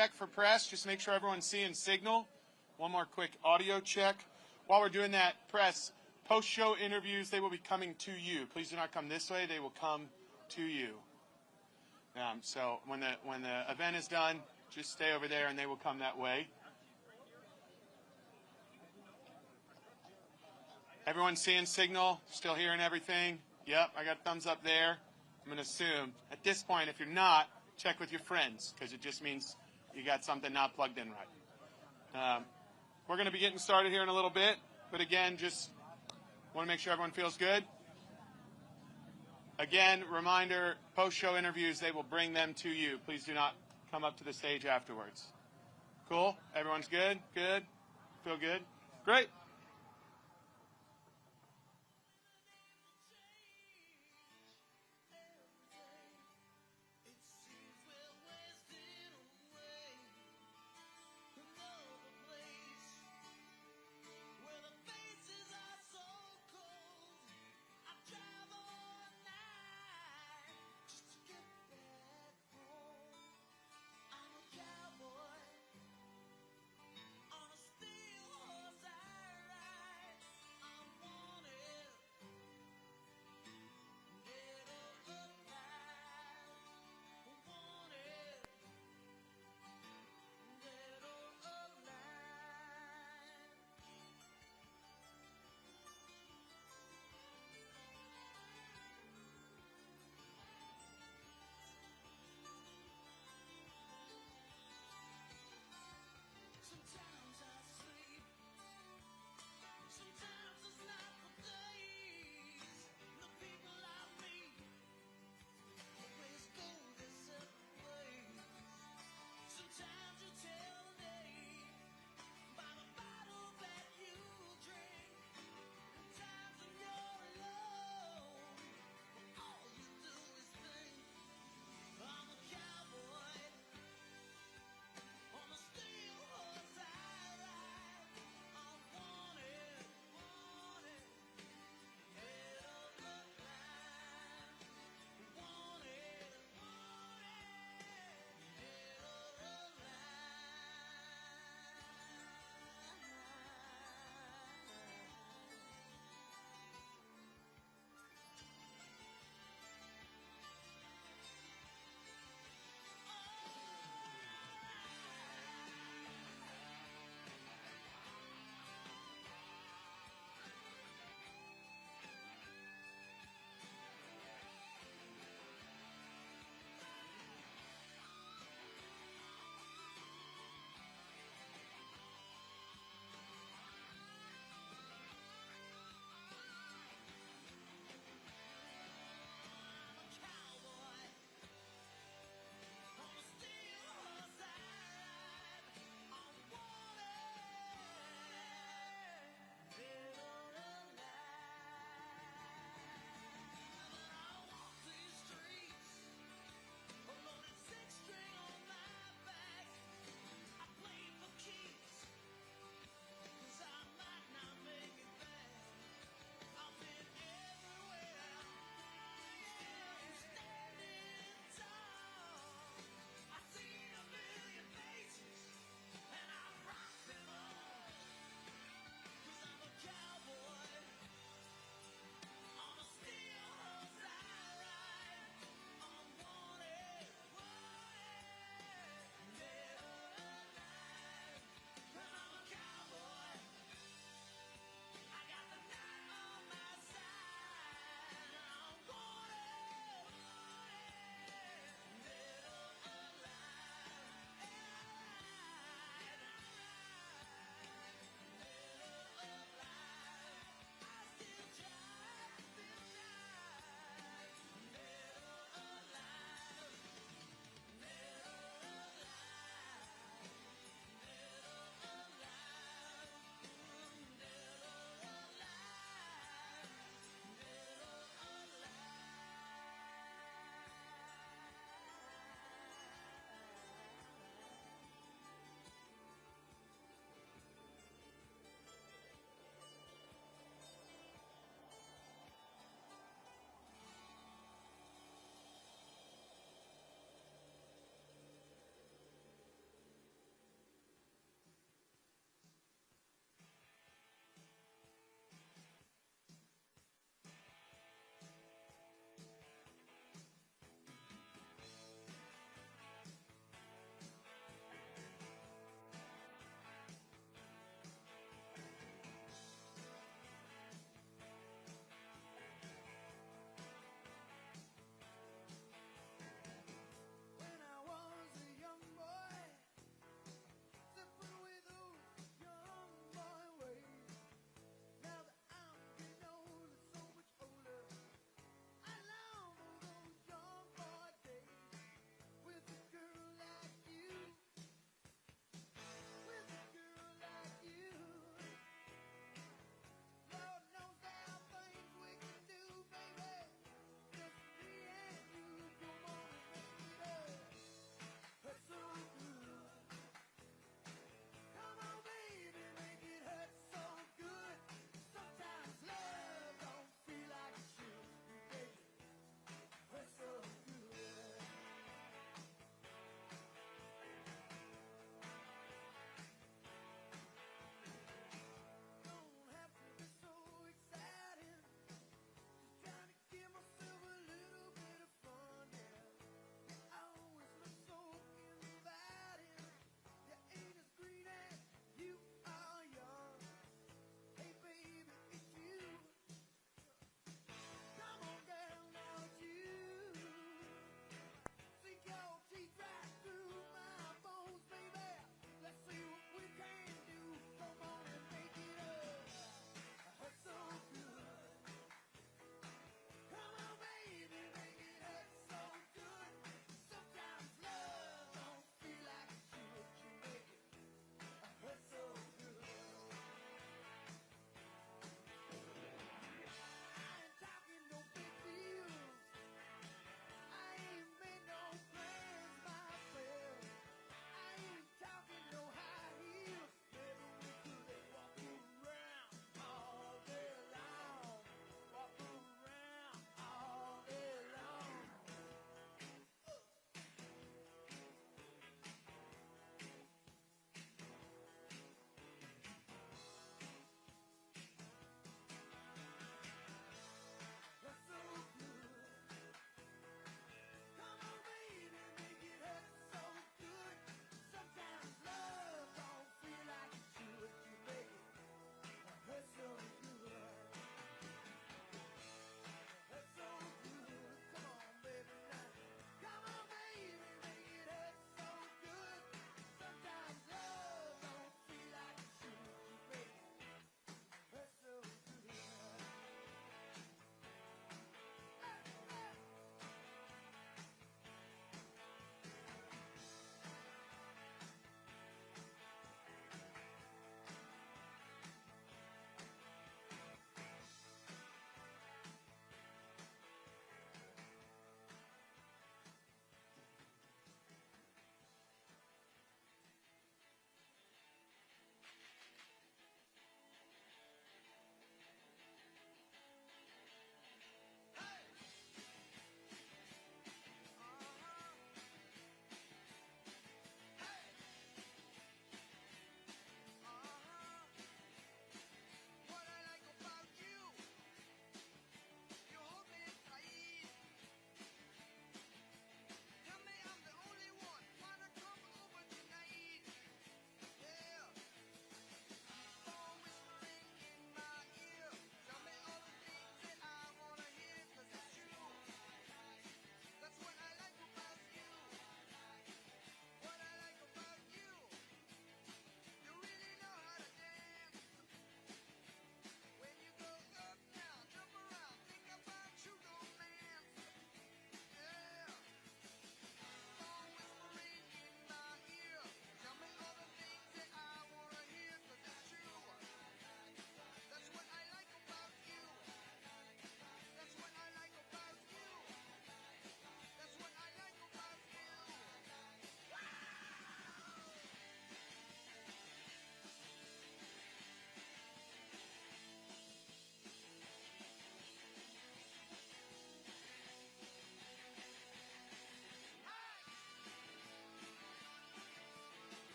Check for press, just make sure everyone's seeing signal. One more quick audio check. While we're doing that, press, post-show interviews, they will be coming to you. Please do not come this way, they will come to you. So when the event is done, just stay over there and they will come that way. Everyone seeing signal? Still hearing everything? Yep, I got thumbs up there. I'm going to assume. At this point, if you're not, check with your friends, because it just means you got something not plugged in right. We're going to be getting started here in a little bit, but again, just want to make sure everyone feels good. Again, reminder, post-show interviews, they will bring them to you. Please do not come up to the stage afterwards. Cool? Everyone's good? Good? Feel good? Great.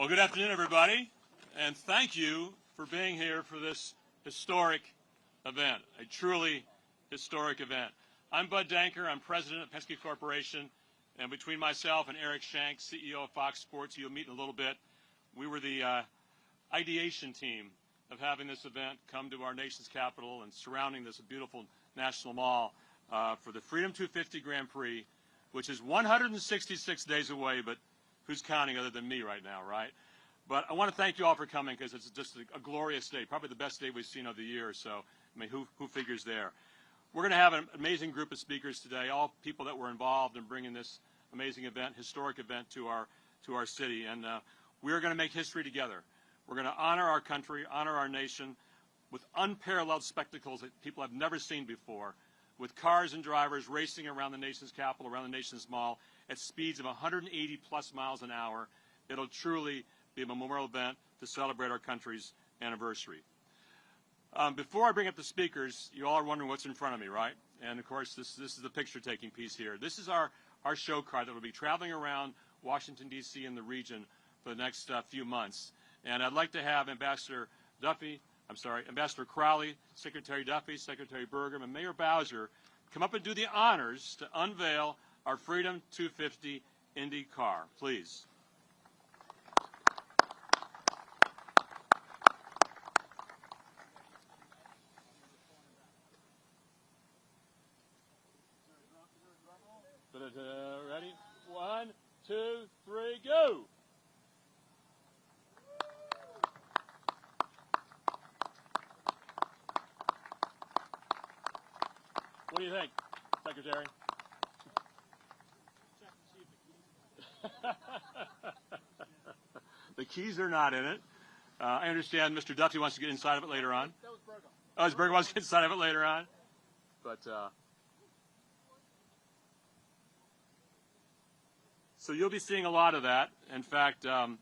Well, good afternoon, everybody, and thank you for being here for this historic event, a truly historic event. I'm Bud Danker. I'm president of Penske Corporation, and between myself and Eric Shanks, CEO of Fox Sports, who you'll meet in a little bit, we were the ideation team of having this event come to our nation's capital and surrounding this beautiful national mall for the Freedom 250 Grand Prix, which is 166 days away, but who's counting other than me right now, right? But I want to thank you all for coming because it's just a glorious day, probably the best day we've seen of the year. So, I mean, who figures there? We're going to have an amazing group of speakers today, all people that were involved in bringing this amazing event, historic event to our city. And we're going to make history together. We're going to honor our country, honor our nation with unparalleled spectacles that people have never seen before, with cars and drivers racing around the nation's capital, around the nation's mall, at speeds of 180 plus miles an hour. It'll truly be a memorial event to celebrate our country's anniversary. Before I bring up the speakers, you all are wondering what's in front of me, right? And of course, this is the picture-taking piece here. This is our show car that will be traveling around Washington, D.C. and the region for the next few months. And I'd like to have Ambassador Crowley, Secretary Duffy, Secretary Burgum, and Mayor Bowser come up and do the honors to unveil our Freedom 250 IndyCar. Please. Ready? 1, 2, 3, go! What do you think, Secretary? The keys are not in it. I understand Mr. Duffy wants to get inside of it later on. That was Burgum. Oh, Burgum wants to get inside of it later on. But so you'll be seeing a lot of that. In fact, the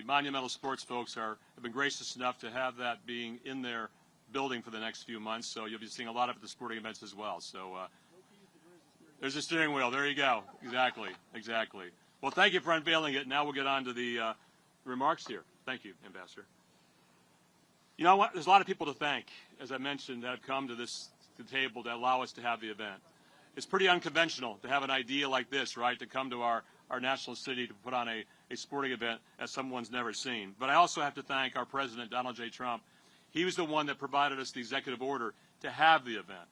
Monumental Sports folks have been gracious enough to have that being in their building for the next few months. So you'll be seeing a lot of it at the sporting events as well. So there's a steering wheel. There you go. Exactly. Exactly. Well, thank you for unveiling it. Now we'll get on to the remarks here. Thank you, Ambassador. You know what? There's a lot of people to thank, as I mentioned, that have come to the table to allow us to have the event. It's pretty unconventional to have an idea like this, right, to come to our national city to put on a sporting event that someone's never seen. But I also have to thank our president, Donald J. Trump. He was the one that provided us the executive order to have the event.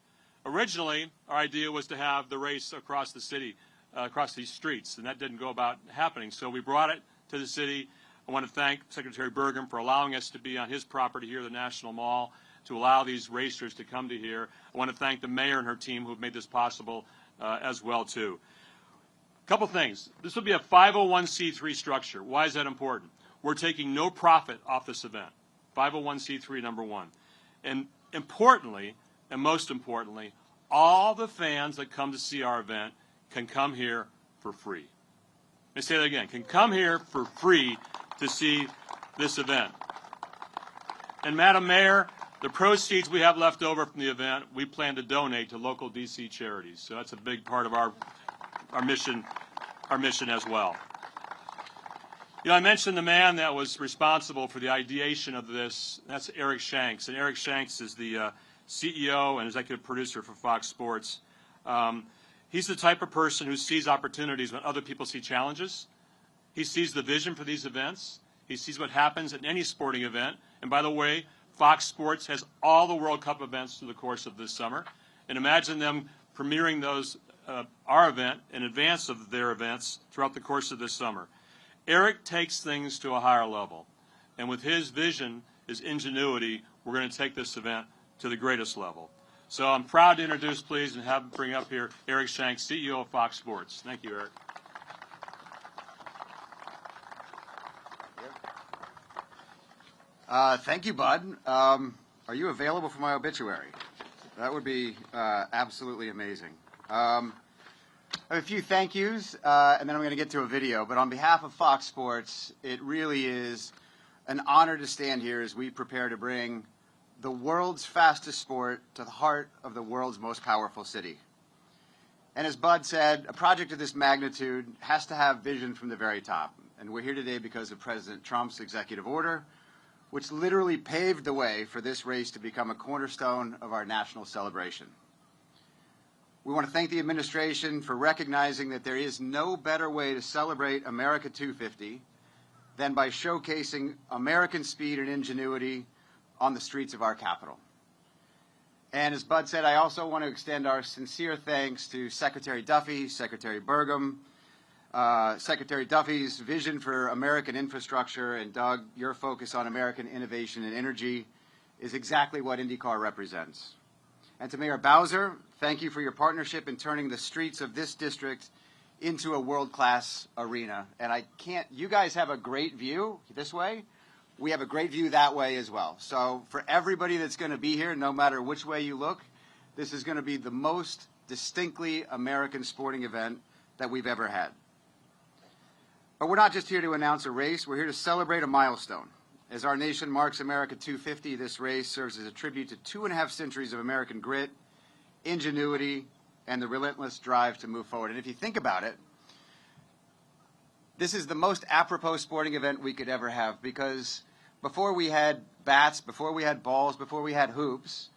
Originally, our idea was to have the race across the city, across these streets, and that didn't go about happening. So we brought it to the city. I want to thank Secretary Burgum for allowing us to be on his property here, the National Mall, to allow these racers to come to here. I want to thank the mayor and her team who have made this possible as well, too. A couple things. This will be a 501c3 structure. Why is that important? We're taking no profit off this event. 501c3, number one. And importantly, and most importantly, all the fans that come to see our event can come here for free. Let me say that again. Can come here for free to see this event. And Madam Mayor, the proceeds we have left over from the event, we plan to donate to local D.C. charities. So that's a big part of our mission as well. You know, I mentioned the man that was responsible for the ideation of this. That's Eric Shanks. And Eric Shanks is the CEO and executive producer for Fox Sports. He's the type of person who sees opportunities when other people see challenges. He sees the vision for these events. He sees what happens at any sporting event. And by the way, Fox Sports has all the World Cup events through the course of this summer. And imagine them premiering our event in advance of their events throughout the course of this summer. Eric takes things to a higher level. And with his vision, his ingenuity, we're going to take this event to the greatest level. So I'm proud to introduce, please, and have him bring up here Eric Shanks, CEO of Fox Sports. Thank you, Eric. Thank you, Bud. Are you available for my obituary? That would be absolutely amazing. I have a few thank yous, and then I'm going to get to a video. But on behalf of Fox Sports, it really is an honor to stand here as we prepare to bring the world's fastest sport to the heart of the world's most powerful city. And as Bud said, a project of this magnitude has to have vision from the very top. And we're here today because of President Trump's executive order, which literally paved the way for this race to become a cornerstone of our national celebration. We want to thank the administration for recognizing that there is no better way to celebrate America 250 than by showcasing American speed and ingenuity on the streets of our capital. And as Bud said, I also want to extend our sincere thanks to Secretary Duffy, Secretary Burgum, Secretary Duffy's vision for American infrastructure, and Doug, your focus on American innovation and energy is exactly what IndyCar represents. And to Mayor Bowser, thank you for your partnership in turning the streets of this district into a world-class arena. And you guys have a great view this way. We have a great view that way as well. So for everybody that's going to be here, no matter which way you look, this is going to be the most distinctly American sporting event that we've ever had. But we're not just here to announce a race, we're here to celebrate a milestone. As our nation marks America 250, this race serves as a tribute to 2.5 centuries of American grit, ingenuity, and the relentless drive to move forward. And if you think about it, this is the most apropos sporting event we could ever have, because before we had bats, before we had balls, before we had hoops,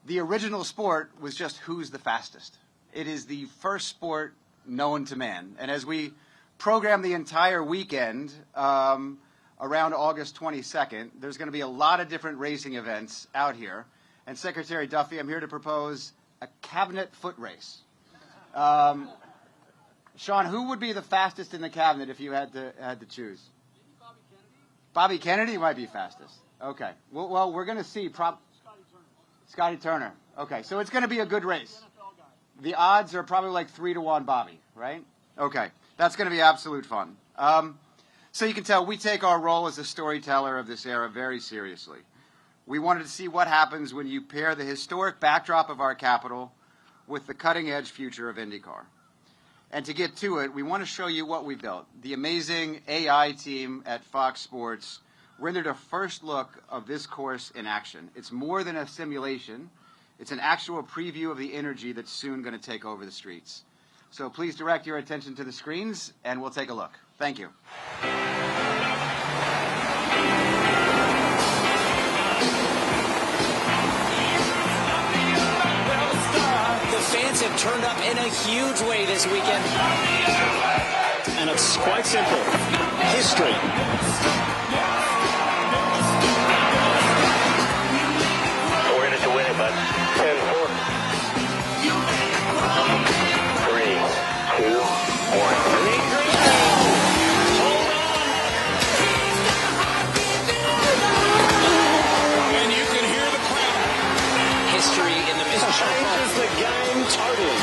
the original sport was just who's the fastest. It is the first sport known to man. And as we program the entire weekend, around August 22nd, there's going to be a lot of different racing events out here. And Secretary Duffy, I'm here to propose a cabinet foot race. Sean, who would be the fastest in the cabinet if you had to choose? Bobby Kennedy might be fastest. Okay. Well, we're going to see. Scotty Turner. Okay, so it's going to be a good race. The odds are probably like 3-1 Bobby, right? Okay, that's going to be absolute fun. So you can tell we take our role as a storyteller of this era very seriously. We wanted to see what happens when you pair the historic backdrop of our capital with the cutting-edge future of IndyCar. And to get to it, we want to show you what we built. The amazing AI team at Fox Sports rendered a first look of this course in action. It's more than a simulation. It's an actual preview of the energy that's soon going to take over the streets. So please direct your attention to the screens, and we'll take a look. Thank you. The fans have turned up in a huge way this weekend. And it's quite simple. History. We're in it to win it, bud. 10-4. 3, 2, 1. And you can hear the crowd. History in the midst. Changes the game totally.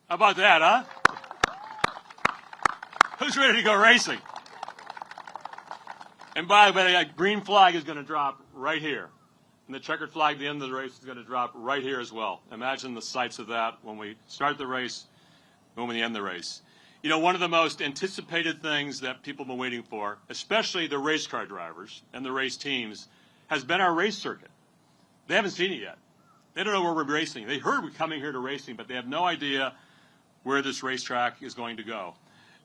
How about that, huh? Who's ready to go racing? And by the way, that green flag is going to drop right here. And the checkered flag at the end of the race is going to drop right here as well. Imagine the sights of that when we start the race, when we end the race. You know, one of the most anticipated things that people have been waiting for, especially the race car drivers and the race teams, has been our race circuit. They haven't seen it yet. They don't know where we're racing. They heard we're coming here to racing, but they have no idea where this racetrack is going to go.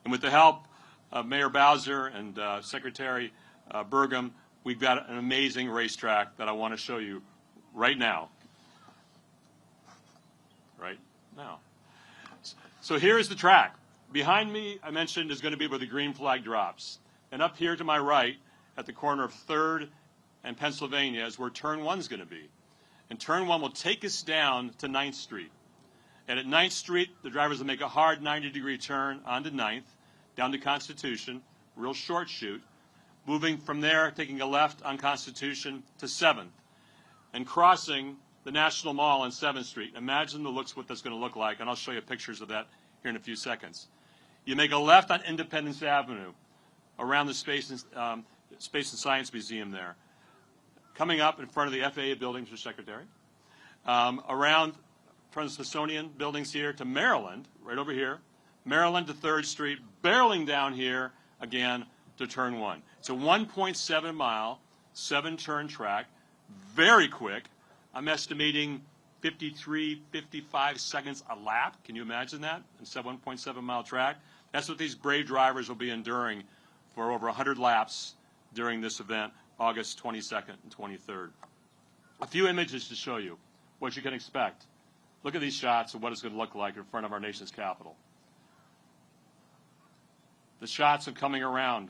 And with the help of Mayor Bowser and Secretary Burgum, we've got an amazing racetrack that I want to show you right now. Right now. So here is the track. Behind me, I mentioned, is going to be where the green flag drops. And up here to my right, at the corner of 3rd and Pennsylvania, is where Turn 1 is going to be. And Turn 1 will take us down to 9th Street. And at 9th Street, the drivers will make a hard 90-degree turn onto 9th, down to Constitution, real short shoot. Moving from there, taking a left on Constitution to 7th. And crossing the National Mall on 7th Street. Imagine the looks what that's going to look like, and I'll show you pictures of that here in a few seconds. You make a left on Independence Avenue, around the Space and Science Museum there. Coming up in front of the FAA building, Mr. Secretary. Around from the Smithsonian buildings here to Maryland, right over here. Maryland to 3rd Street, barreling down here again to Turn 1. It's a 1.7 mile, 7-turn track, very quick. I'm estimating 53, 55 seconds a lap. Can you imagine that? In a 1.7-mile track? That's what these brave drivers will be enduring for over 100 laps during this event, August 22nd and 23rd. A few images to show you what you can expect. Look at these shots of what it's going to look like in front of our nation's capital. The shots of coming around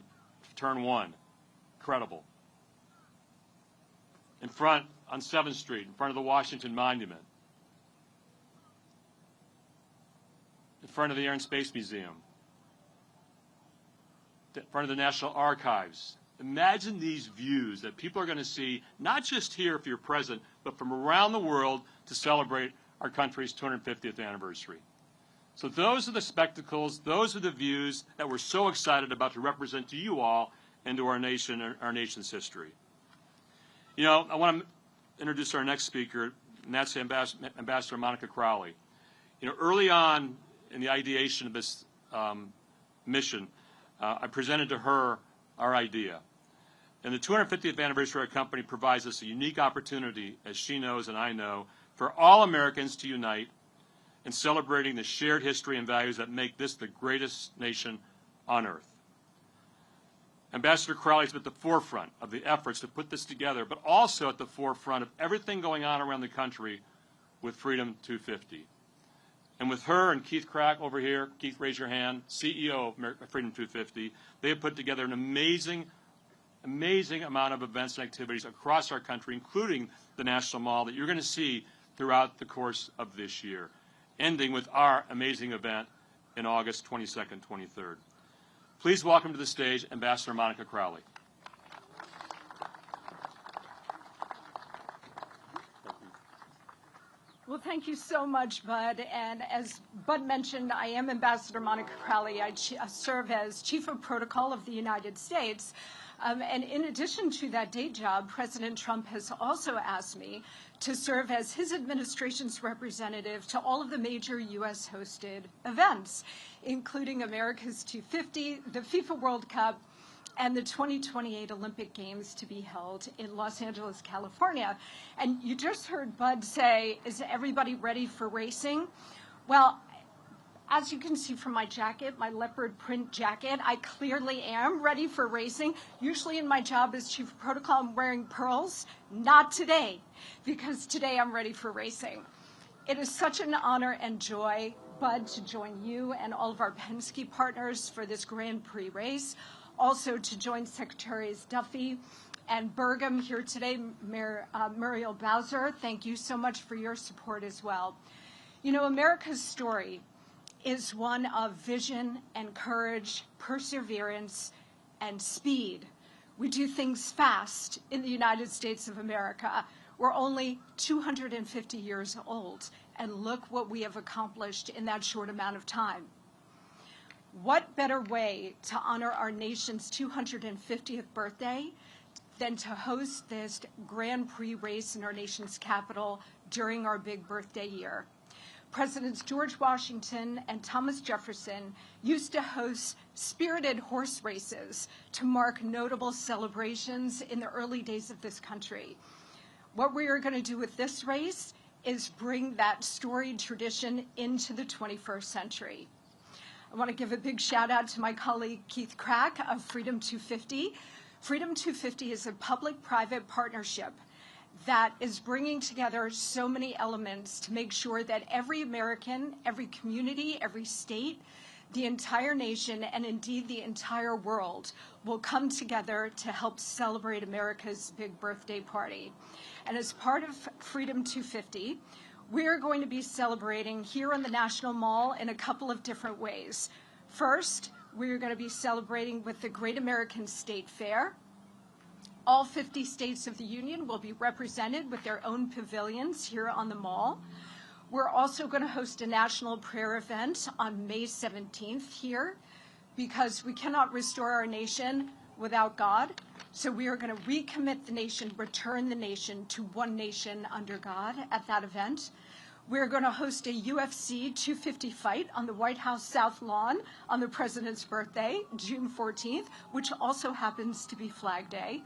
turn 1, incredible. In front on 7th Street, in front of the Washington Monument. In front of the Air and Space Museum. In front of the National Archives. Imagine these views that people are going to see, not just here if you're present, but from around the world to celebrate our country's 250th anniversary. So those are the spectacles, those are the views that we're so excited about to represent to you all and to our nation, our nation's history. You know, I want to introduce our next speaker, and that's Ambassador Monica Crowley. You know, early on in the ideation of this mission, I presented to her our idea. And the 250th anniversary of our company provides us a unique opportunity, as she knows and I know, for all Americans to unite in celebrating the shared history and values that make this the greatest nation on earth. Ambassador Crowley is at the forefront of the efforts to put this together, but also at the forefront of everything going on around the country with Freedom 250. And with her and Keith Crack over here, Keith, raise your hand, CEO of Freedom 250, they have put together an amazing amount of events and activities across our country, including the National Mall, that you're going to see throughout the course of this year, ending with our amazing event in August 22nd, 23rd. Please welcome to the stage Ambassador Monica Crowley. Well, thank you so much, Bud. And as Bud mentioned, I am Ambassador Monica Crowley. I serve as Chief of Protocol of the United States. And in addition to that day job, President Trump has also asked me to serve as his administration's representative to all of the major U.S.-hosted events, including America's 250, the FIFA World Cup, and the 2028 Olympic Games to be held in Los Angeles, California. And you just heard Bud say, is everybody ready for racing? Well, as you can see from my jacket, my leopard print jacket, I clearly am ready for racing. Usually in my job as Chief of Protocol, I'm wearing pearls. Not today, because today I'm ready for racing. It is such an honor and joy, Bud, to join you and all of our Penske partners for this Grand Prix race. Also to join Secretaries Duffy and Burgum here today, Muriel Bowser. Thank you so much for your support as well. You know, America's story is one of vision and courage, perseverance, and speed. We do things fast in the United States of America. We're only 250 years old, and look what we have accomplished in that short amount of time. What better way to honor our nation's 250th birthday than to host this Grand Prix race in our nation's capital during our big birthday year? Presidents George Washington and Thomas Jefferson used to host spirited horse races to mark notable celebrations in the early days of this country. What we are going to do with this race is bring that storied tradition into the 21st century. I want to give a big shout out to my colleague Keith Crack of Freedom 250. Freedom 250 is a public-private partnership that is bringing together so many elements to make sure that every American, every community, every state, the entire nation, and indeed the entire world will come together to help celebrate America's big birthday party. And as part of Freedom 250, we're going to be celebrating here in the National Mall in a couple of different ways. First, we're going to be celebrating with the Great American State Fair. All 50 states of the Union will be represented with their own pavilions here on the Mall. We're also going to host a national prayer event on May 17th here, because we cannot restore our nation without God. So we are going to recommit the nation, return the nation to one nation under God at that event. We're going to host a UFC 250 fight on the White House South Lawn on the President's birthday, June 14th, which also happens to be Flag Day.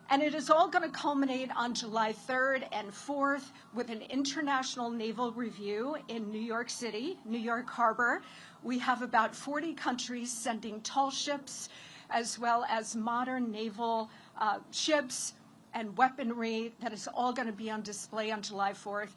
And it is all going to culminate on July 3rd and 4th with an international naval review in New York City, New York Harbor. We have about 40 countries sending tall ships, as well as modern naval ships and weaponry that is all going to be on display on July 4th.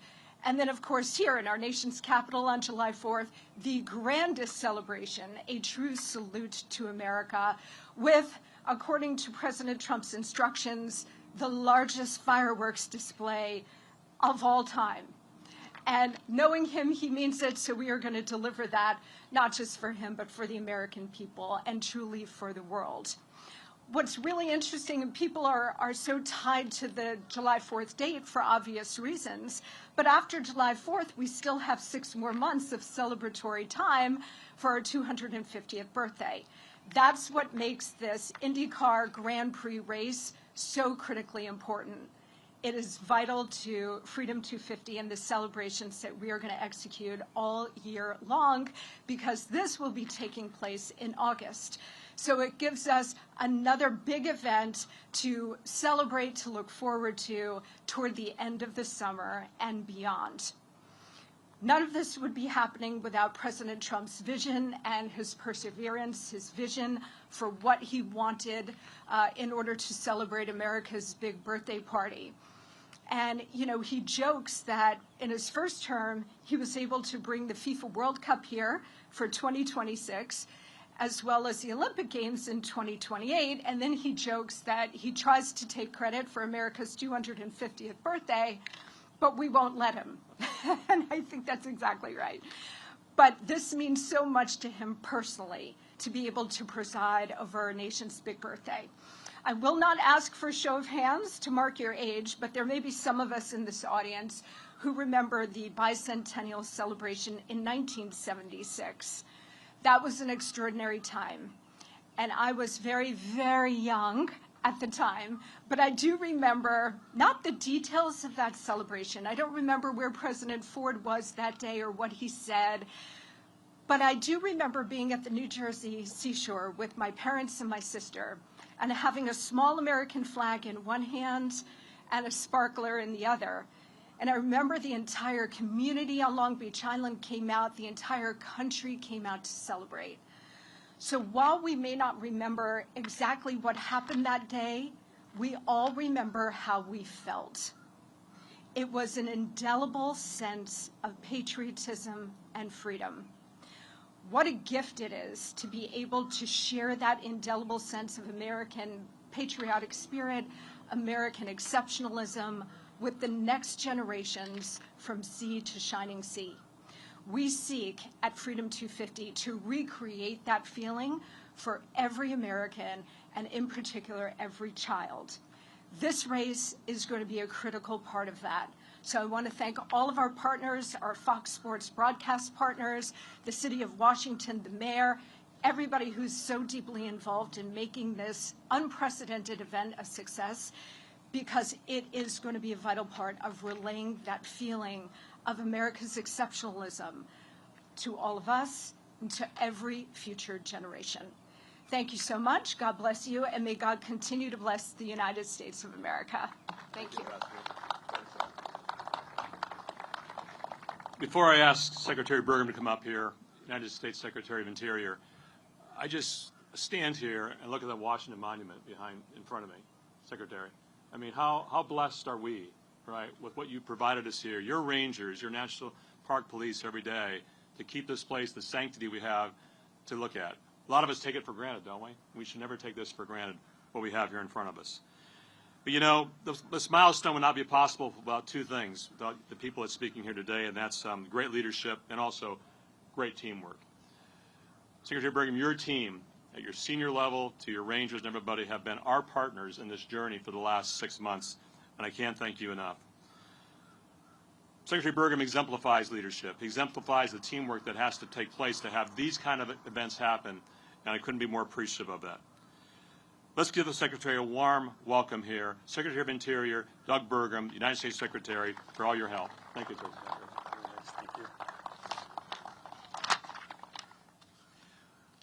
And then, of course, here in our nation's capital on July 4th, the grandest celebration, a true salute to America, with, according to President Trump's instructions, the largest fireworks display of all time. And knowing him, he means it, so we are going to deliver that, not just for him, but for the American people, and truly for the world. What's really interesting, and people are so tied to the July 4th date for obvious reasons, but after July 4th, we still have 6 more months of celebratory time for our 250th birthday. That's what makes this IndyCar Grand Prix race so critically important. It is vital to Freedom 250 and the celebrations that we are going to execute all year long, because this will be taking place in August. So it gives us another big event to celebrate, to look forward to toward the end of the summer and beyond. None of this would be happening without President Trump's vision and his perseverance, his vision for what he wanted in order to celebrate America's big birthday party. And, you know, he jokes that in his first term, he was able to bring the FIFA World Cup here for 2026, as well as the Olympic Games in 2028. And then he jokes that he tries to take credit for America's 250th birthday, but we won't let him. And I think that's exactly right. But this means so much to him personally, to be able to preside over our nation's big birthday. I will not ask for a show of hands to mark your age, but there may be some of us in this audience who remember the bicentennial celebration in 1976. That was an extraordinary time. And I was very, very young at the time, but I do remember not the details of that celebration. I don't remember where President Ford was that day or what he said, but I do remember being at the New Jersey seashore with my parents and my sister, and having a small American flag in one hand and a sparkler in the other. And I remember the entire community on Long Beach Island came out, the entire country came out to celebrate. So while we may not remember exactly what happened that day, we all remember how we felt. It was an indelible sense of patriotism and freedom. What a gift it is to be able to share that indelible sense of American patriotic spirit, American exceptionalism with the next generations from sea to shining sea. We seek at Freedom 250 to recreate that feeling for every American, and in particular, every child. This race is going to be a critical part of that. So I want to thank all of our partners, our Fox Sports broadcast partners, the City of Washington, the mayor, everybody who's so deeply involved in making this unprecedented event a success, because it is going to be a vital part of relaying that feeling of America's exceptionalism to all of us and to every future generation. Thank you so much. God bless you, and may God continue to bless the United States of America. Thank you. Before I ask Secretary Burgum to come up here, United States Secretary of Interior, I just stand here and look at the Washington Monument in front of me, Secretary. I mean, how blessed are we, right, with what you provided us here, your rangers, your National Park Police every day, to keep this place the sanctity we have to look at. A lot of us take it for granted, don't we? We should never take this for granted, what we have here in front of us. But, you know, this milestone would not be possible without two things, without the people that's speaking here today, and that's great leadership and also great teamwork. Secretary Burgum, your team, at your senior level to your rangers and everybody, have been our partners in this journey for the last 6 months, and I can't thank you enough. Secretary Burgum exemplifies leadership. He exemplifies the teamwork that has to take place to have these kind of events happen, and I couldn't be more appreciative of that. Let's give the Secretary a warm welcome here. Secretary of Interior, Doug Burgum, United States Secretary, for all your help. Thank you, Secretary. Thank you.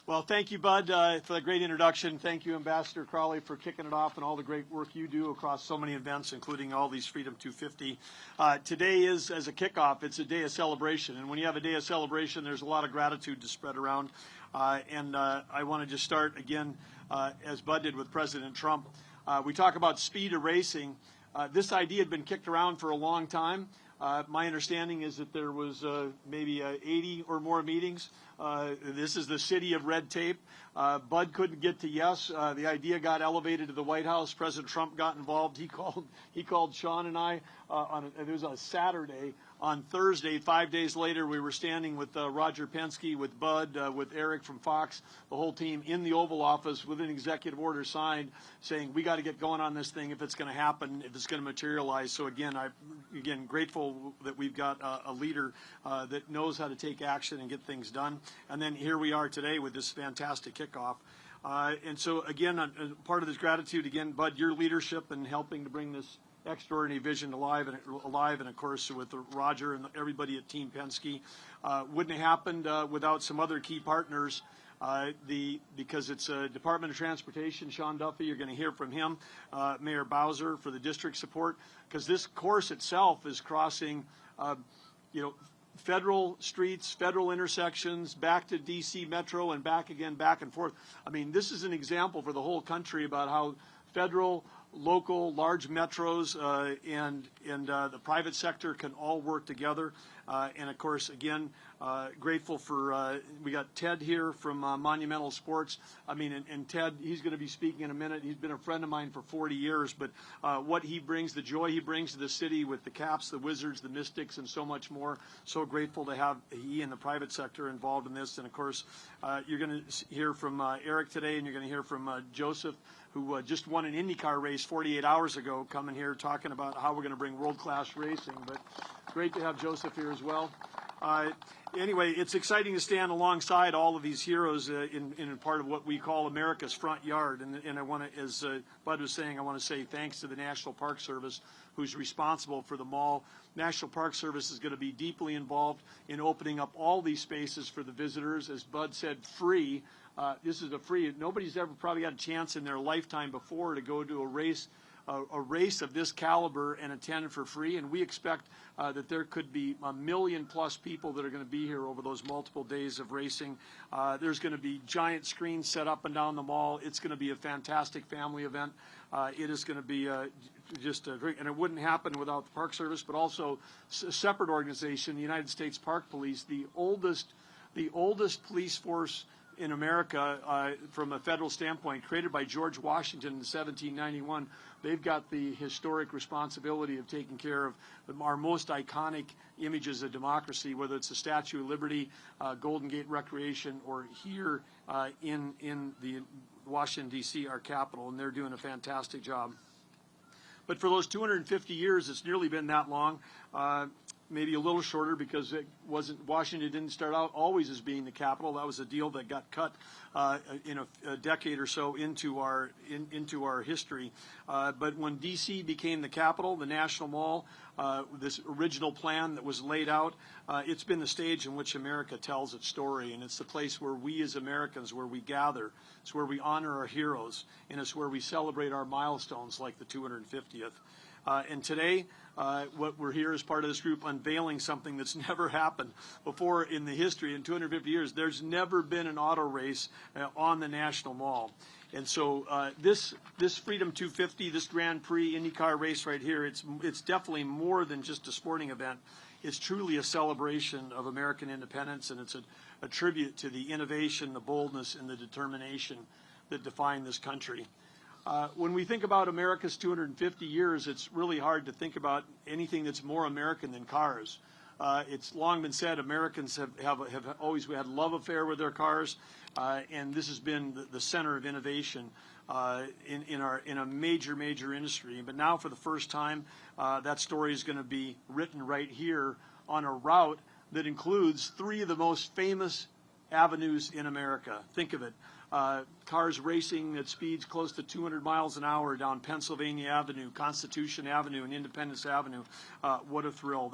Well, thank you, Bud, for the great introduction. Thank you, Ambassador Crowley, for kicking it off and all the great work you do across so many events, including all these Freedom 250. Today is, as a kickoff, it's a day of celebration. And when you have a day of celebration, there's a lot of gratitude to spread around. I want to just start again, as Bud did with President Trump. We talk about speed of racing. This idea had been kicked around for a long time. My understanding is that there was maybe 80 or more meetings. This is the city of red tape. Bud couldn't get to yes. The idea got elevated to the White House. President Trump got involved. He called Sean and I it was a Saturday. On Thursday, 5 days later, we were standing with Roger Penske, with Bud, with Eric from Fox, the whole team in the Oval Office with an executive order signed saying we got to get going on this thing if it's going to happen, if it's going to materialize. So again, I'm grateful that we've got a leader that knows how to take action and get things done. And then here we are today with this fantastic kickoff. And so again, part of this gratitude, again, Bud, your leadership in helping to bring this extraordinary vision alive, and of course with Roger and everybody at Team Penske. Wouldn't have happened without some other key partners. Because it's Department of Transportation, Sean Duffy, you're going to hear from him, Mayor Bowser for the district support, because this course itself is crossing, federal streets, federal intersections, back to D.C. Metro and back again, back and forth. I mean, this is an example for the whole country about how federal, local, large metros and the private sector can all work together. And of course, again, grateful for, we got Ted here from Monumental Sports. I mean, and Ted, he's going to be speaking in a minute. He's been a friend of mine for 40 years, but what he brings, the joy he brings to the city with the Caps, the Wizards, the Mystics, and so much more. So grateful to have he and the private sector involved in this. And of course, you're going to hear from Eric today, and you're going to hear from Joseph, who just won an IndyCar race 48 hours ago, coming here talking about how we're going to bring world-class racing. But great to have Joseph here as well. Anyway, it's exciting to stand alongside all of these heroes in part of what we call America's front yard. And I want to, as Bud was saying, I want to say thanks to the National Park Service, who's responsible for the mall. National Park Service is going to be deeply involved in opening up all these spaces for the visitors. As Bud said, free. This is a free. Nobody's ever probably had a chance in their lifetime before to go to a race of this caliber and attend for free. And we expect that there could be 1 million plus people that are going to be here over those multiple days of racing. There's going to be giant screens set up and down the mall. It's going to be a fantastic family event. It is going to be just a great, and it wouldn't happen without the Park Service, but also a separate organization, the United States Park Police, the oldest police force in America from a federal standpoint, created by George Washington in 1791. They've got the historic responsibility of taking care of our most iconic images of democracy, whether it's the Statue of Liberty, Golden Gate Recreation, or here in the Washington, D.C., our capital, and they're doing a fantastic job. But for those 250 years, it's nearly been that long. Maybe a little shorter because it wasn't. Washington didn't start out always as being the capital. That was a deal that got cut in a decade or so into our history. But when D.C. became the capital, the National Mall, this original plan that was laid out, it's been the stage in which America tells its story, and it's the place where we as Americans, where we gather. It's where we honor our heroes, and it's where we celebrate our milestones like the 250th. And today, what we're here as part of this group unveiling something that's never happened before in the history in 250 years. There's never been an auto race on the National Mall. And so this Freedom 250, this Grand Prix IndyCar race right here, it's definitely more than just a sporting event. It's truly a celebration of American independence, and it's a tribute to the innovation, the boldness, and the determination that define this country. When we think about America's 250 years, it's really hard to think about anything that's more American than cars. It's long been said Americans have always had love affair with their cars, and this has been the center of innovation in a major industry. But now, for the first time, that story is going to be written right here on a route that includes 3 of the most famous avenues in America. Think of it. Cars racing at speeds close to 200 miles an hour down Pennsylvania Avenue, Constitution Avenue, and Independence Avenue. What a thrill.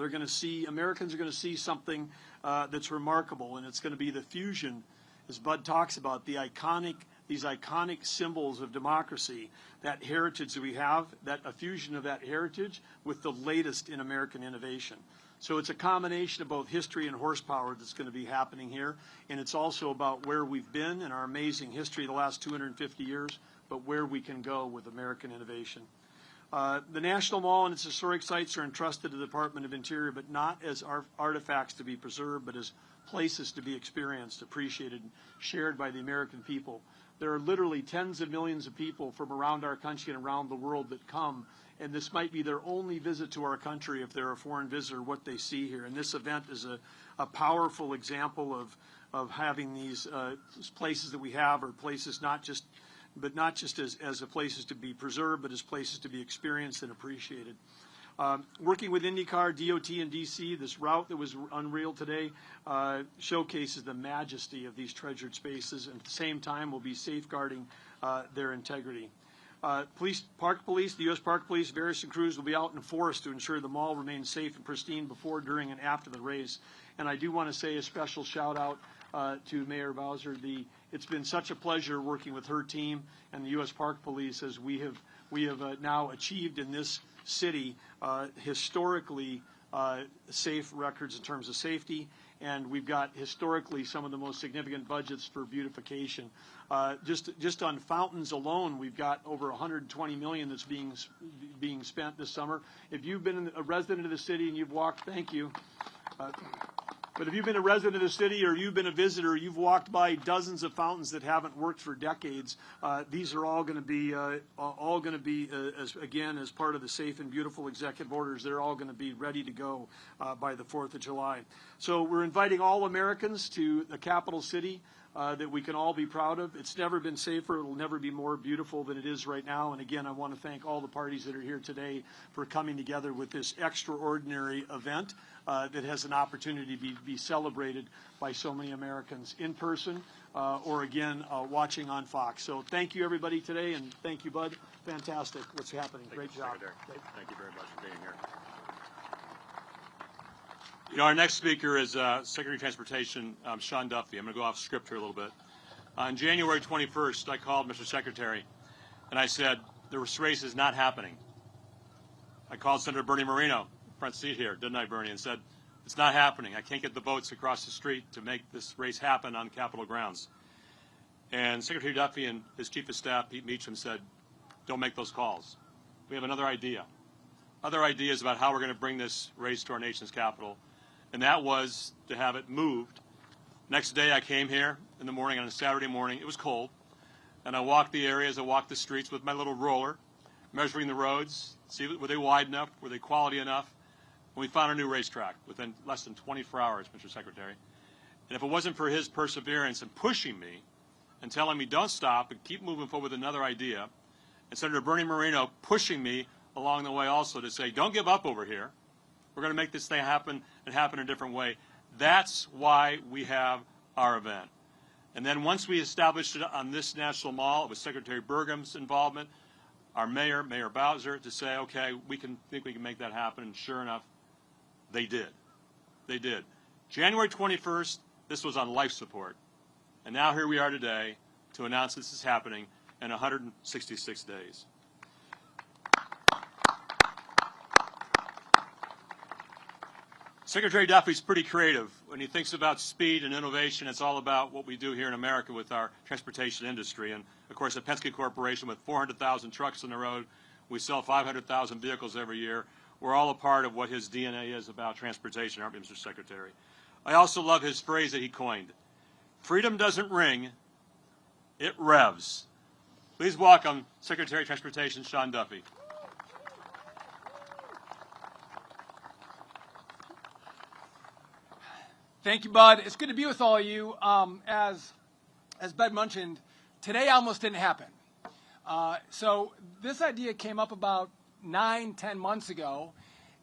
Americans are going to see something that's remarkable, and it's going to be the fusion as Bud talks about, these iconic symbols of democracy, that heritage that we have, a fusion of that heritage with the latest in American innovation. So it's a combination of both history and horsepower that's going to be happening here, and it's also about where we've been in our amazing history the last 250 years, but where we can go with American innovation. The National Mall and its historic sites are entrusted to the Department of Interior, but not as artifacts to be preserved, but as places to be experienced, appreciated, and shared by the American people. There are literally tens of millions of people from around our country and around the world that come, and this might be their only visit to our country if they're a foreign visitor, what they see here. And this event is a powerful example of having these places that we have, are places not just as places to be preserved, but as places to be experienced and appreciated. Working with IndyCar, DOT, and DC, this route that was unreal today showcases the majesty of these treasured spaces, and at the same time will be safeguarding their integrity. Park Police, the U.S. Park Police, various crews will be out in force to ensure the mall remains safe and pristine before, during, and after the race. And I do want to say a special shout out to Mayor Bowser. It's been such a pleasure working with her team and the U.S. Park Police, as we have now achieved in this city historically safe records in terms of safety, and we've got historically some of the most significant budgets for beautification. Just on fountains alone, we've got over $120 million that's being spent this summer. If you've been a resident of the city and you've walked, thank you. But if you've been a resident of the city or you've been a visitor, you've walked by dozens of fountains that haven't worked for decades. These are all going to be as part of the safe and beautiful executive orders. They're all going to be ready to go by the 4th of July. So we're inviting all Americans to the capital city that we can all be proud of. It's never been safer. It will never be more beautiful than it is right now. And again, I want to thank all the parties that are here today for coming together with this extraordinary event that has an opportunity to be celebrated by so many Americans in person or again watching on Fox. So thank you everybody today, and thank you, Bud. Fantastic what's happening. Great job. Thank you very much for being here. You know, our next speaker is Secretary of Transportation, Sean Duffy. I'm going to go off script here a little bit. On January 21st, I called Mr. Secretary, and I said, this race is not happening. I called Senator Bernie Moreno, front seat here, didn't I, Bernie, and said, it's not happening. I can't get the votes across the street to make this race happen on Capitol grounds. And Secretary Duffy and his Chief of Staff, Pete Meacham, said, don't make those calls. We have another idea. Other ideas about how we're going to bring this race to our nation's capital. And that was to have it moved. Next day I came here in the morning on a Saturday morning. It was cold. And I walked the areas, I walked the streets with my little roller, measuring the roads, see were they wide enough, were they quality enough. And we found a new racetrack within less than 24 hours, Mr. Secretary. And if it wasn't for his perseverance and pushing me and telling me don't stop and keep moving forward with another idea, and Senator Bernie Moreno pushing me along the way also to say don't give up over here. We're going to make this thing happen and happen in a different way. That's why we have our event. And then once we established it on this national mall, it was Secretary Burgum's involvement, our mayor, Mayor Bowser, to say, okay, we can make that happen. And sure enough, they did. They did. January 21st, this was on life support. And now here we are today to announce this is happening in 166 days. Secretary Duffy's pretty creative. When he thinks about speed and innovation, it's all about what we do here in America with our transportation industry. And, of course, at Penske Corporation, with 400,000 trucks on the road, we sell 500,000 vehicles every year. We're all a part of what his DNA is about transportation, aren't we, Mr. Secretary? I also love his phrase that he coined. Freedom doesn't ring, it revs. Please welcome Secretary of Transportation Sean Duffy. Thank you, Bud. It's good to be with all of you. As Bud mentioned, today almost didn't happen. So this idea came up about 9-10 months ago,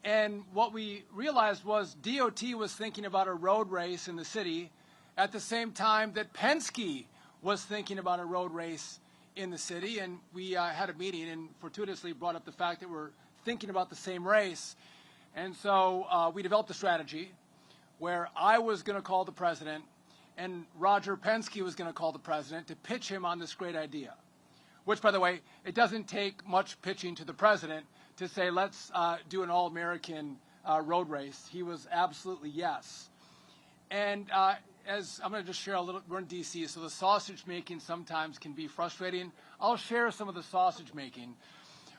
and what we realized was DOT was thinking about a road race in the city at the same time that Penske was thinking about a road race in the city, and we had a meeting and fortuitously brought up the fact that we're thinking about the same race. And so we developed a strategy where I was going to call the president and Roger Penske was going to call the president to pitch him on this great idea, which, by the way, it doesn't take much pitching to the president to say, let's do an all-American road race. He was absolutely yes. And as I'm going to just share a little, we're in D.C., so the sausage making sometimes can be frustrating. I'll share some of the sausage making.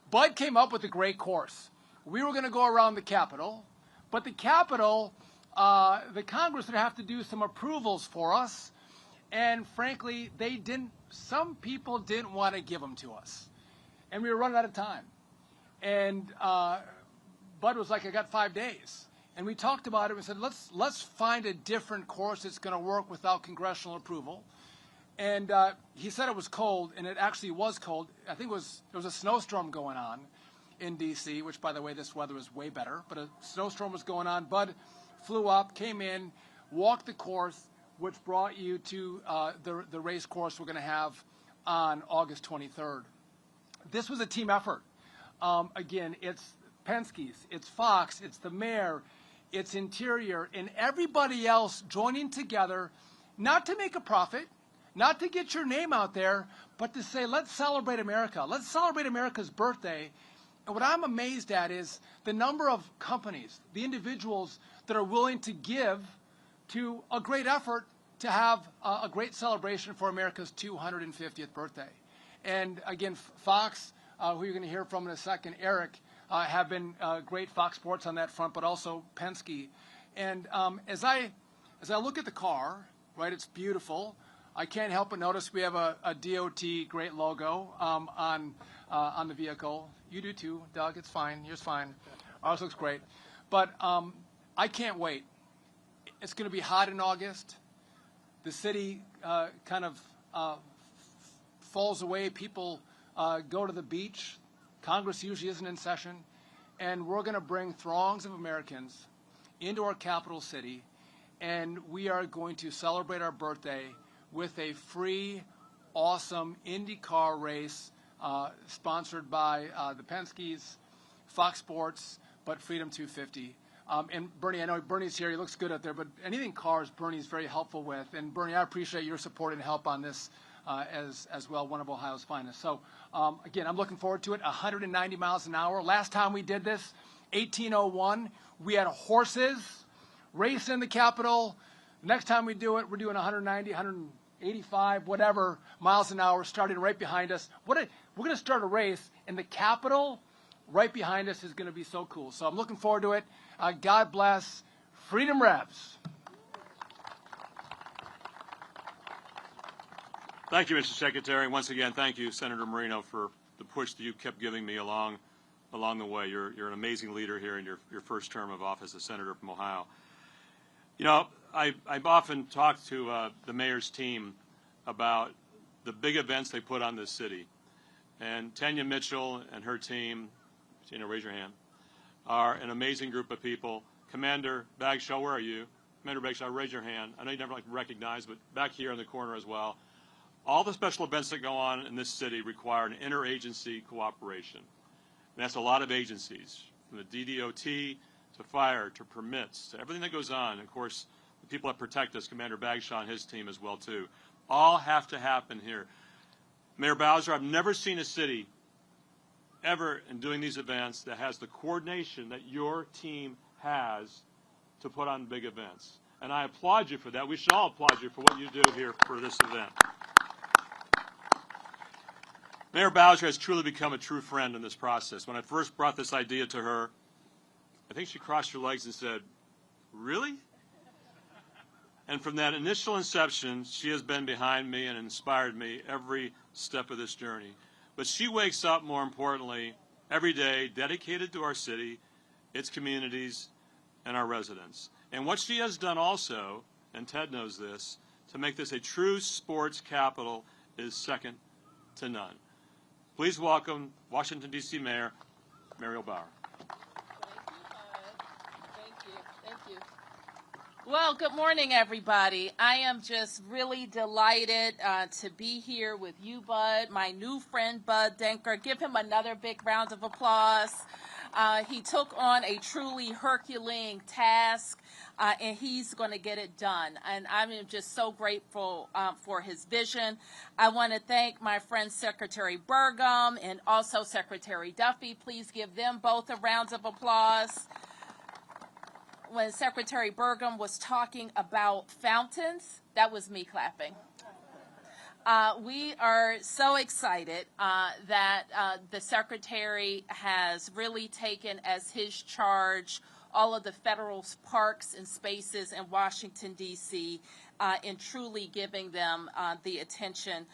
Bud came up with a great course. We were going to go around the Capitol, but the Capitol, the Congress would have to do some approvals for us, and frankly, some people didn't want to give them to us. And we were running out of time. And Bud was like, I got 5 days. And we talked about it and said, let's find a different course that's going to work without congressional approval. And he said it was cold, and it actually was cold. I think there was a snowstorm going on in D.C., which, by the way, this weather was way better. But a snowstorm was going on. Bud flew up, came in, walked the course, which brought you to the race course we're going to have on August 23rd. This was a team effort. Again, it's Penske's, it's Fox, it's the mayor, it's Interior, and everybody else joining together, not to make a profit, not to get your name out there, but to say, let's celebrate America. Let's celebrate America's birthday. And what I'm amazed at is the number of companies, the individuals that are willing to give to a great effort to have a great celebration for America's 250th birthday. And again, Fox, who you're going to hear from in a second, Eric, have been great Fox Sports on that front, but also Penske. And as I look at the car, right, it's beautiful. I can't help but notice we have a DOT great logo on the vehicle. You do too, Doug. It's fine. Yours fine. Ours looks great. But I can't wait. It's going to be hot in August. The city kind of falls away. People go to the beach. Congress usually isn't in session. And we're going to bring throngs of Americans into our capital city, and we are going to celebrate our birthday with a free, awesome IndyCar race sponsored by the Penske's, Fox Sports, but Freedom 250. And Bernie, I know Bernie's here. He looks good out there, but anything cars, Bernie's very helpful with. And Bernie, I appreciate your support and help on this as well, one of Ohio's finest. So again, I'm looking forward to it. 190 miles an hour. Last time we did this, 1801, we had horses racing in the Capitol. Next time we do it, we're doing 190, 185, whatever miles an hour, starting right behind us. We're going to start a race in the Capitol. Right behind us is going to be so cool. So I'm looking forward to it. God bless. Freedom Revs. Thank you, Mr. Secretary. Once again, thank you, Senator Marino, for the push that you kept giving me along the way. You're an amazing leader here in your first term of office as Senator from Ohio. You know, I've often talked to the mayor's team about the big events they put on this city. And Tanya Mitchell and her team, Tina, raise your hand, are an amazing group of people. Commander Bagshaw, where are you? Commander Bagshaw, raise your hand. I know you never like to recognize, but back here in the corner as well. All the special events that go on in this city require an interagency cooperation. And that's a lot of agencies, from the DDOT to fire to permits to everything that goes on. And of course, the people that protect us, Commander Bagshaw and his team as well too, all have to happen here. Mayor Bowser, I've never seen a city ever in doing these events that has the coordination that your team has to put on big events. And I applaud you for that. We should all applaud you for what you do here for this event. Mayor Bowser has truly become a true friend in this process. When I first brought this idea to her, I think she crossed her legs and said, "Really?" And from that initial inception, she has been behind me and inspired me every step of this journey. But she wakes up, more importantly, every day dedicated to our city, its communities, and our residents. And what she has done also, and Ted knows this, to make this a true sports capital is second to none. Please welcome Washington, D.C. Mayor Muriel Bauer. Thank you, Bud. Thank you. Well, good morning, everybody. I am just really delighted to be here with you, Bud, my new friend, Bud Denker. Give him another big round of applause. He took on a truly Herculean task, and he's going to get it done. And I'm just so grateful for his vision. I want to thank my friend Secretary Burgum and also Secretary Duffy. Please give them both a round of applause. When Secretary Burgum was talking about fountains, that was me clapping. We are so excited that the Secretary has really taken as his charge all of the federal parks and spaces in Washington, D.C., and truly giving them the attention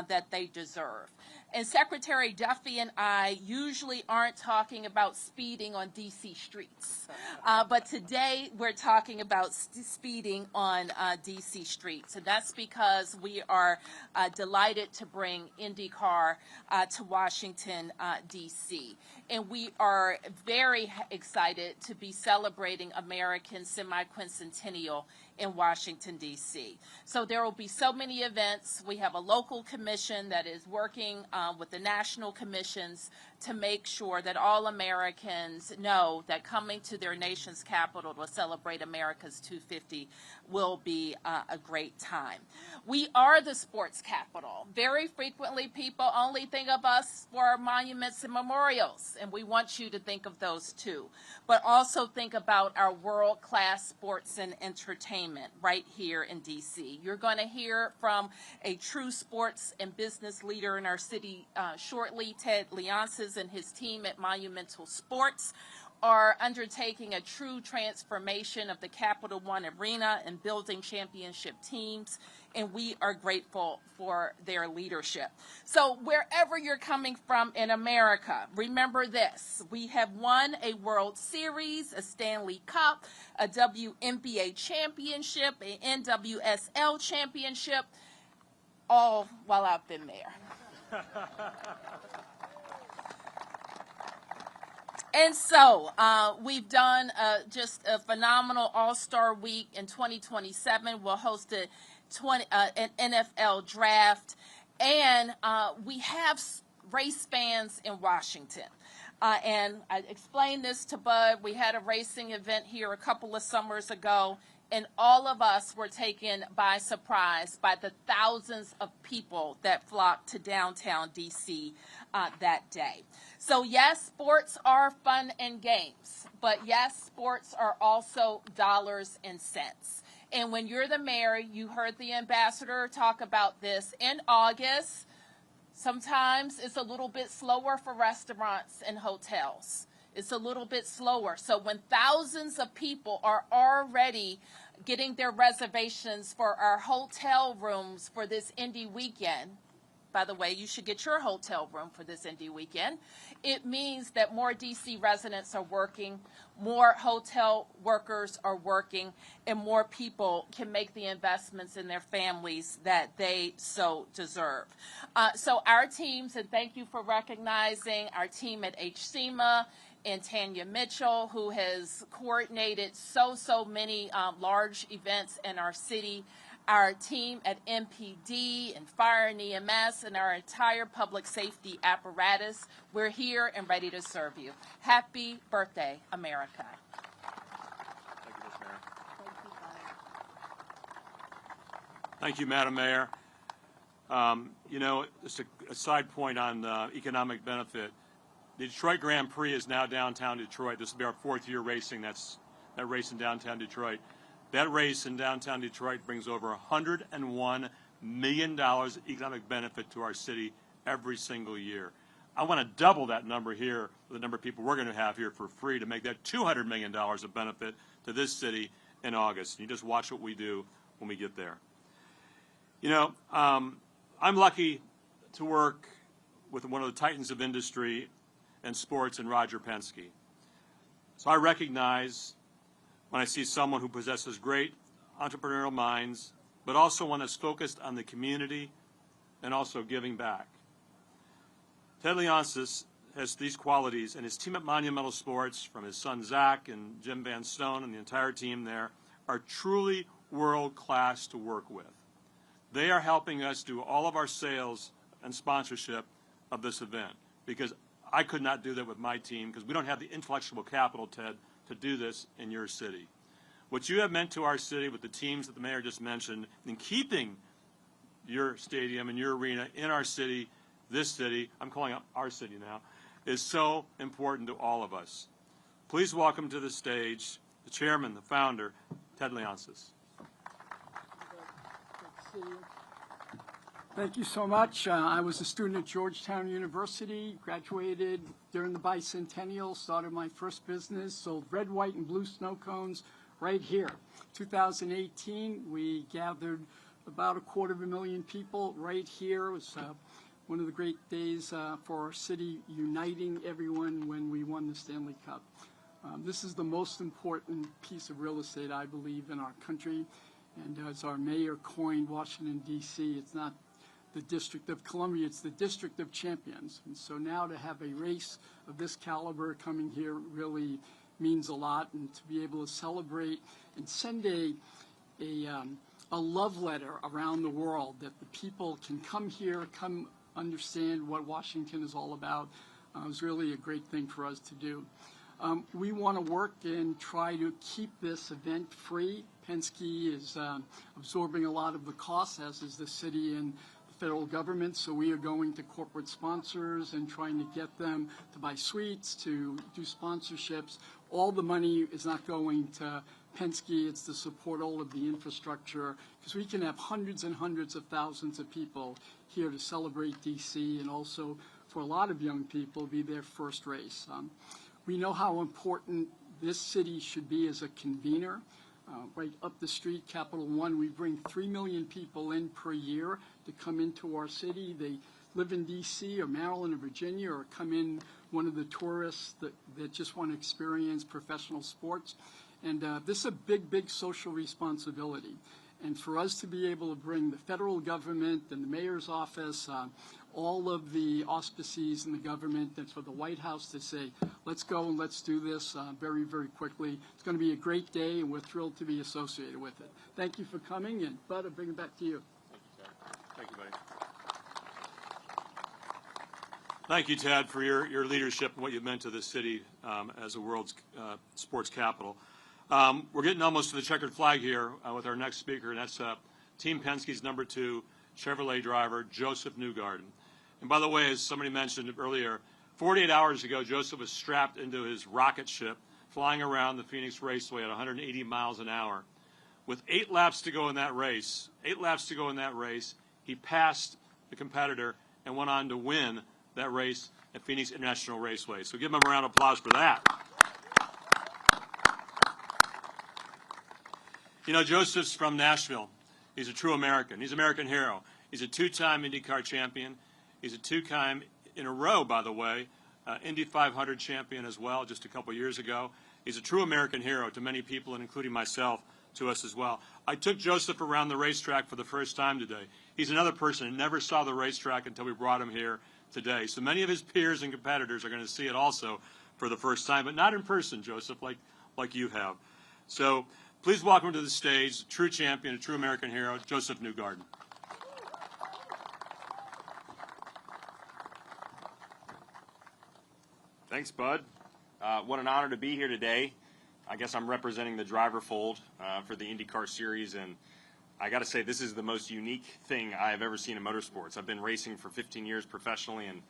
that they deserve. And Secretary Duffy and I usually aren't talking about speeding on D.C. streets. But today we're talking about speeding on D.C. streets. And that's because we are delighted to bring IndyCar to Washington, D.C. And we are very excited to be celebrating American semi-quincentennial in Washington, D.C. So there will be so many events. We have a local commission that is working with the national commissions to make sure that all Americans know that coming to their nation's capital to celebrate America's 250 will be a great time. We are the sports capital. Very frequently, people only think of us for our monuments and memorials, and we want you to think of those too. But also think about our world-class sports and entertainment right here in D.C. You're going to hear from a true sports and business leader in our city shortly. Ted Leonsis and his team at Monumental Sports are undertaking a true transformation of the Capital One Arena and building championship teams, and we are grateful for their leadership. So wherever you're coming from in America, remember this. We have won a World Series, a Stanley Cup, a WNBA championship, an NWSL championship, all while I've been there. And so we've done just a phenomenal All-Star Week. In 2027, we'll host an NFL draft. And we have race fans in Washington. And I explained this to Bud. We had a racing event here a couple of summers ago. And all of us were taken by surprise by the thousands of people that flocked to downtown D.C. That day. So yes, sports are fun and games, but yes, sports are also dollars and cents. And when you're the mayor, you heard the ambassador talk about this in August. Sometimes it's a little bit slower for restaurants and hotels. It's a little bit slower. So when thousands of people are already getting their reservations for our hotel rooms for this Indy weekend, by the way, you should get your hotel room for this Indy weekend. It means that more D.C. residents are working, more hotel workers are working, and more people can make the investments in their families that they so deserve. So our teams, and thank you for recognizing our team at HSEMA and Tanya Mitchell, who has coordinated so many large events in our city. Our team at MPD and Fire and EMS and our entire public safety apparatus, we're here and ready to serve you. Happy birthday, America. Thank you, Ms. Mayor. Thank you, Madam Mayor. Just a side point on economic benefit. The Detroit Grand Prix is now downtown Detroit. This will be our fourth year racing. That race in downtown Detroit. That race in downtown Detroit brings over $101 million economic benefit to our city every single year. I want to double that number here with the number of people we're going to have here for free to make that $200 million of benefit to this city in August. You just watch what we do when we get there. I'm lucky to work with one of the titans of industry and sports in Roger Penske. So I recognize when I see someone who possesses great entrepreneurial minds, but also one that's focused on the community and also giving back. Ted Leonsis has these qualities, and his team at Monumental Sports, from his son Zach and Jim Van Stone and the entire team there, are truly world-class to work with. They are helping us do all of our sales and sponsorship of this event, because I could not do that with my team, because we don't have the intellectual capital, Ted, to do this in your city. What you have meant to our city with the teams that the mayor just mentioned, in keeping your stadium and your arena in our city, this city, I'm calling it our city now, is so important to all of us. Please welcome to the stage the chairman, the founder, Ted Leonsis. Thank you so much. I was a student at Georgetown University, graduated during the bicentennial, started my first business, sold red, white, and blue snow cones right here. 2018, we gathered about 250,000 people right here. It was one of the great days for our city, uniting everyone when we won the Stanley Cup. This is the most important piece of real estate, I believe, in our country. And as our mayor coined Washington, D.C., it's not the District of Columbia, it's the District of Champions. And so now to have a race of this caliber coming here really means a lot, and to be able to celebrate and send a love letter around the world that the people can come here, come understand what Washington is all about, was really a great thing for us to do. We want to work and try to keep this event free. Penske is absorbing a lot of the costs, as is the city and the federal government, so we are going to corporate sponsors and trying to get them to buy suites, to do sponsorships. All the money is not going to Penske, it's to support all of the infrastructure, because we can have hundreds and hundreds of thousands of people here to celebrate DC, and also for a lot of young people be their first race. We know how important this city should be as a convener. Right up the street, Capital One, we bring 3 million people in per year to come into our city. They live in D.C. or Maryland or Virginia, or come in one of the tourists that just want to experience professional sports. And this is a big, big social responsibility. And for us to be able to bring the federal government and the mayor's office, all of the auspices in the government, and for the White House to say, let's go and let's do this very, very quickly. It's going to be a great day, and we're thrilled to be associated with it. Thank you for coming, and Bud, I'll bring it back to you. Thank you, buddy. Thank you, Ted, for your leadership and what you've meant to this city as a world's sports capital. We're getting almost to the checkered flag here with our next speaker, and that's Team Penske's #2 Chevrolet driver, Joseph Newgarden. And by the way, as somebody mentioned earlier, 48 hours ago, Joseph was strapped into his rocket ship, flying around the Phoenix Raceway at 180 miles an hour. With 8 laps to go in that race, he passed the competitor and went on to win that race at Phoenix International Raceway. So give him a round of applause for that. You know, Joseph's from Nashville. He's a true American. He's an American hero. He's a 2-time IndyCar champion. He's a 2-time in a row, by the way, Indy 500 champion as well, just a couple years ago. He's a true American hero to many people, and including myself, to us as well. I took Joseph around the racetrack for the first time today. He's another person who never saw the racetrack until we brought him here today. So many of his peers and competitors are going to see it also for the first time, but not in person, Joseph, like you have. So please welcome to the stage, a true champion, a true American hero, Joseph Newgarden. Thanks, Bud. What an honor to be here today. I guess I'm representing the driver fold for the IndyCar series, and I got to say this is the most unique thing I have ever seen in motorsports. I've been racing for 15 years professionally, and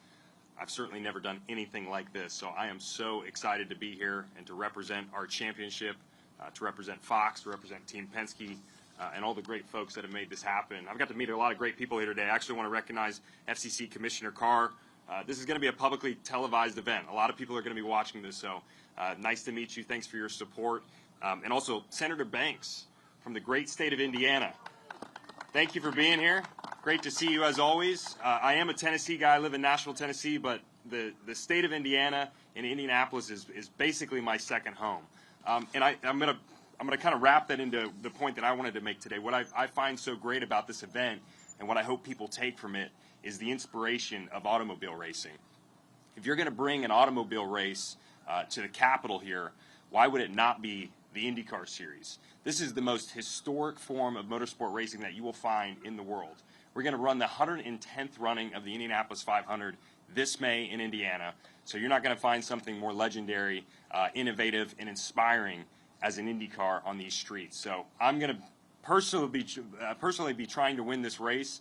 I've certainly never done anything like this. So I am so excited to be here and to represent our championship, to represent Fox, to represent Team Penske, and all the great folks that have made this happen. I've got to meet a lot of great people here today. I actually want to recognize FCC Commissioner Carr. This is going to be a publicly televised event. A lot of people are going to be watching this, so nice to meet you. Thanks for your support. And also, Senator Banks from the great state of Indiana. Thank you for being here. Great to see you as always. I am a Tennessee guy. I live in Nashville, Tennessee, but the state of Indiana and Indianapolis is basically my second home. And I'm going to kind of wrap that into the point that I wanted to make today. What I find so great about this event and what I hope people take from it is the inspiration of automobile racing. If you're going to bring an automobile race to the Capitol here, why would it not be the IndyCar series? This is the most historic form of motorsport racing that you will find in the world. We're going to run the 110th running of the Indianapolis 500 this May in Indiana. So you're not going to find something more legendary, innovative, and inspiring as an IndyCar on these streets. So I'm going to personally be trying to win this race.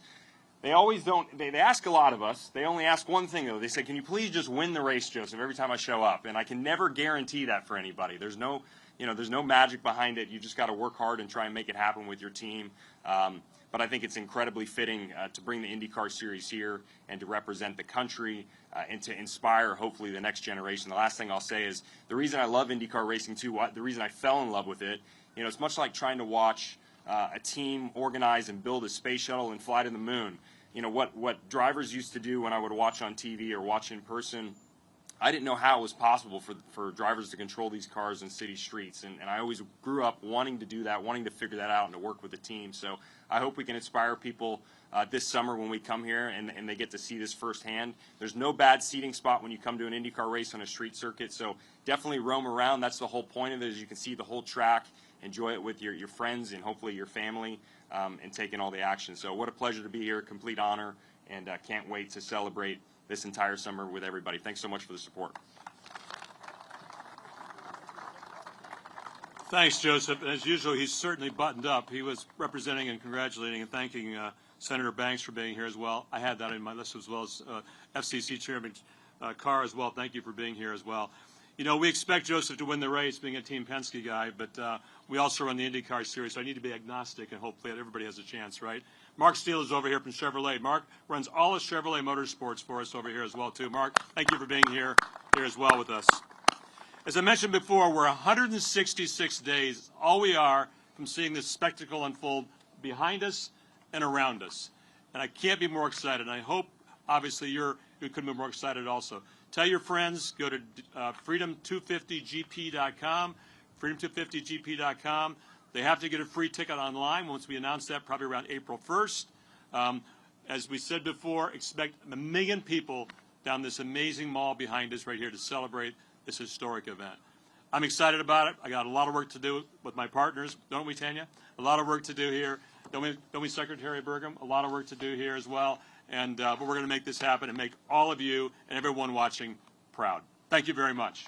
They always don't. They ask a lot of us. They only ask one thing though. They say, "Can you please just win the race, Joseph?" Every time I show up, and I can never guarantee that for anybody. There's no magic behind it. You just got to work hard and try and make it happen with your team. But I think it's incredibly fitting to bring the IndyCar Series here and to represent the country and to inspire, hopefully, the next generation. The last thing I'll say is the reason I love IndyCar racing too. The reason I fell in love with it. It's much like trying to watch a team organize and build a space shuttle and fly to the moon. What drivers used to do when I would watch on TV or watch in person, I didn't know how it was possible for drivers to control these cars in city streets. And I always grew up wanting to do that, wanting to figure that out and to work with the team. So I hope we can inspire people this summer when we come here and they get to see this firsthand. There's no bad seating spot when you come to an IndyCar race on a street circuit. So definitely roam around. That's the whole point of it, is you can see the whole track, enjoy it with your friends and hopefully your family, and take in all the action. So what a pleasure to be here, complete honor, and can't wait to celebrate this entire summer with everybody. Thanks so much for the support. Thanks, Joseph. As usual, he's certainly buttoned up. He was representing and congratulating and thanking Senator Banks for being here as well. I had that in my list, as well as FCC Chairman Carr as well. Thank you for being here as well. We expect Joseph to win the race, being a Team Penske guy, but we also run the IndyCar Series, so I need to be agnostic and hopefully everybody has a chance, right? Mark Steele is over here from Chevrolet. Mark runs all of Chevrolet Motorsports for us over here as well, too. Mark, thank you for being here as well with us. As I mentioned before, we're 166 days, all we are, from seeing this spectacle unfold behind us and around us. And I can't be more excited, and I hope, obviously, you couldn't be more excited also. Tell your friends, go to freedom250gp.com, freedom250gp.com. They have to get a free ticket online once we announce that, probably around April 1st. As we said before, expect 1 million people down this amazing mall behind us right here to celebrate this historic event. I'm excited about it. I got a lot of work to do with my partners, don't we, Tanya? A lot of work to do here. Don't we, Secretary Burgum? A lot of work to do here as well. And but we're going to make this happen and make all of you and everyone watching proud. Thank you very much.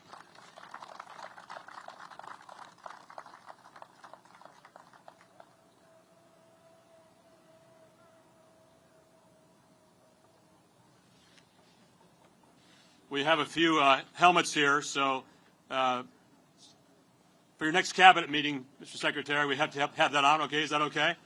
We have a few helmets here, so for your next cabinet meeting, Mr. Secretary, we have to have that on. Okay, is that okay?